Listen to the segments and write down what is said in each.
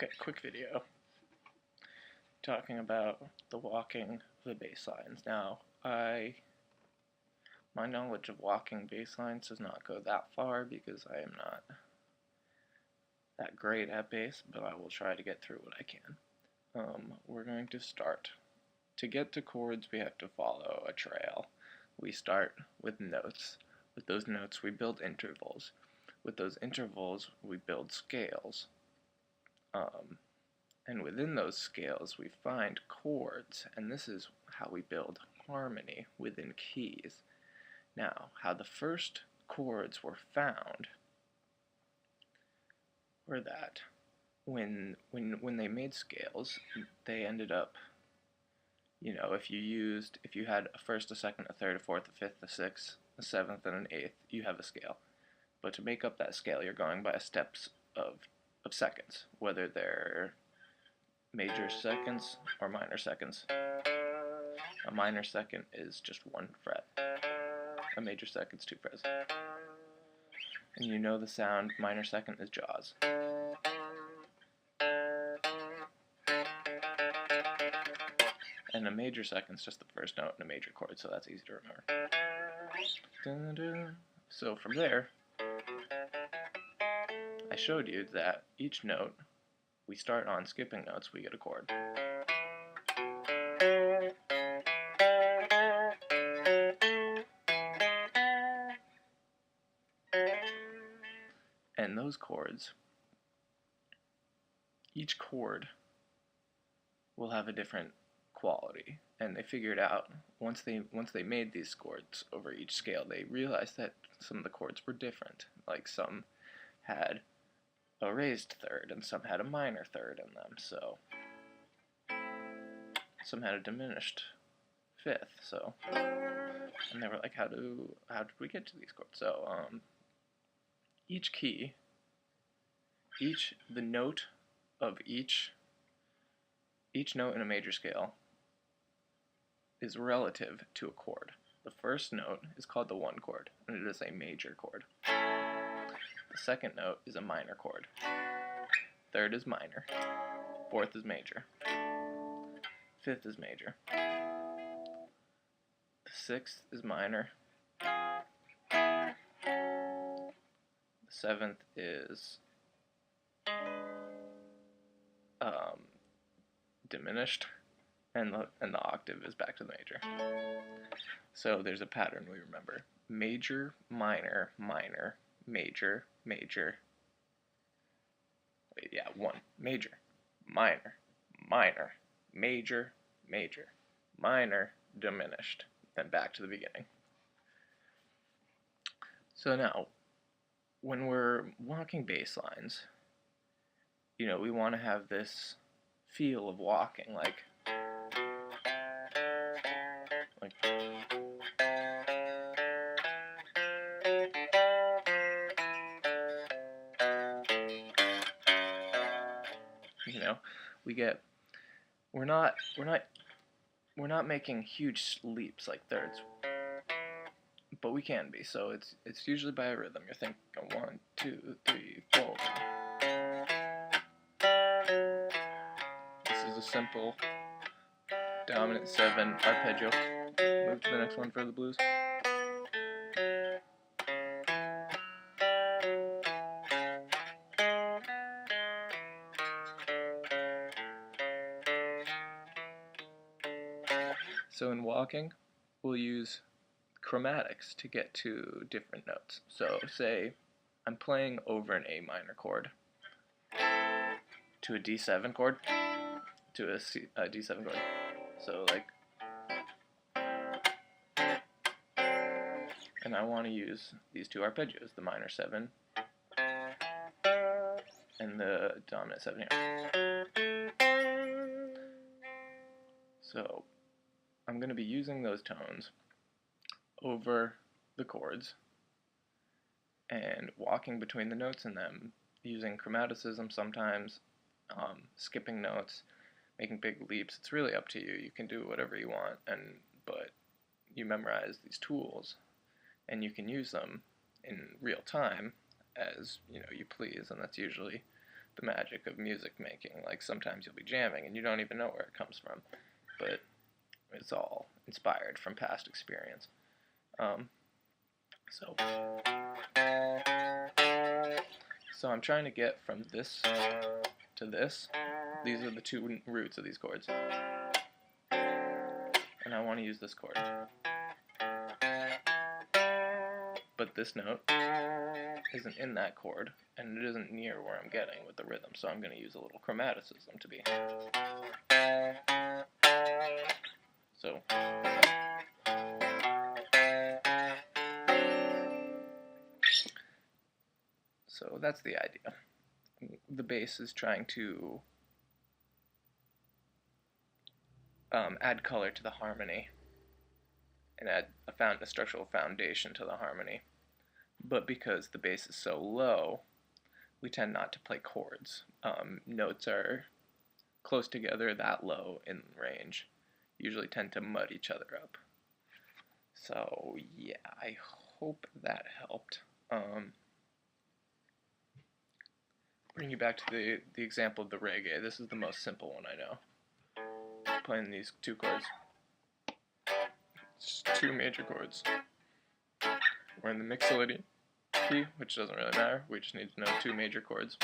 Okay, quick video talking about the walking of the basslines. Now, my knowledge of walking basslines does not go that far because I am not that great at bass, but I will try to get through what I can. We're going to start. To get to chords, we have to follow a trail. We start with notes. With those notes, we build intervals. With those intervals, we build scales. And within those scales, we find chords, and this is how we build harmony within keys. Now, how the first chords were found were that when they made scales, they ended up, if you had a first, a second, a third, a fourth, a fifth, a sixth, a seventh, and an eighth, you have a scale. But to make up that scale, you're going by steps of seconds, whether they're major seconds or minor seconds. A minor second is just one fret. A major second's two frets. And you know the sound minor second is jaws. And a major second's just the first note in a major chord, so that's easy to remember. So from there, I showed you that each note, we start on skipping notes, we get a chord. And those chords, each chord will have a different quality, and they figured out once they made these chords over each scale, they realized that some of the chords were different. Like some had a raised third and some had a minor third in them, so some had a diminished fifth, so, and they were like, how did we get to these chords? So each key, the note of each note in a major scale is relative to a chord. The first note is called the one chord, and it is a major chord. The second note is a minor chord. Third is minor. Fourth is major. Fifth is major. The sixth is minor. The seventh is diminished, and the octave is back to the major. So there's a pattern we remember: major, minor, minor, major, major. Wait, yeah, one. Major, minor, minor, major, major, minor, diminished. Then back to the beginning. So now, when we're walking bass lines, we want to have this feel of walking, like we're not making huge leaps like thirds, but we can be. So it's usually by a rhythm. You're thinking 1, 2, 3, 4. This is a simple dominant 7 arpeggio. Move to the next one for the blues. So in walking, we'll use chromatics to get to different notes. So say I'm playing over an A minor chord to a D7 chord, to a D7 chord. So and I want to use these two arpeggios, the minor 7 and the dominant 7 here. So I'm going to be using those tones over the chords and walking between the notes in them, using chromaticism sometimes, skipping notes, making big leaps. It's really up to you. You can do whatever you want, but you memorize these tools and you can use them in real time as you please, and that's usually the magic of music making. Like sometimes you'll be jamming and you don't even know where it comes from, but it's all inspired from past experience. So I'm trying to get from this to this. These are the two roots of these chords, and I want to use this chord. But this note isn't in that chord, and it isn't near where I'm getting with the rhythm, so I'm going to use a little chromaticism to be. So that's the idea. The bass is trying to add color to the harmony and add a structural foundation to the harmony. But because the bass is so low, we tend not to play chords. Notes are close together, that low in range, usually tend to mud each other up. So yeah, I hope that helped. Bring you back to the example of the reggae. This is the most simple one I know. Playing these two chords. It's two major chords. We're in the mixolydian key, which doesn't really matter. We just need to know two major chords.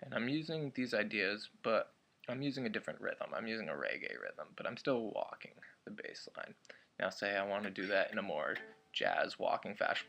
And I'm using these ideas, but I'm using a different rhythm. I'm using a reggae rhythm, but I'm still walking the bass line. Now say I want to do that in a more jazz walking fashion.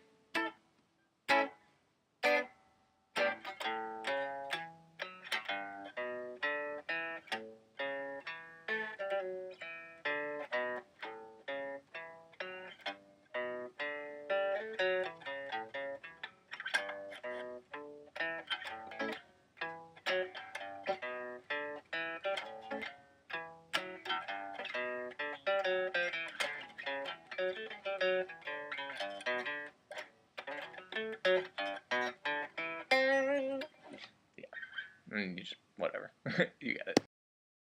And you just, whatever, you get it.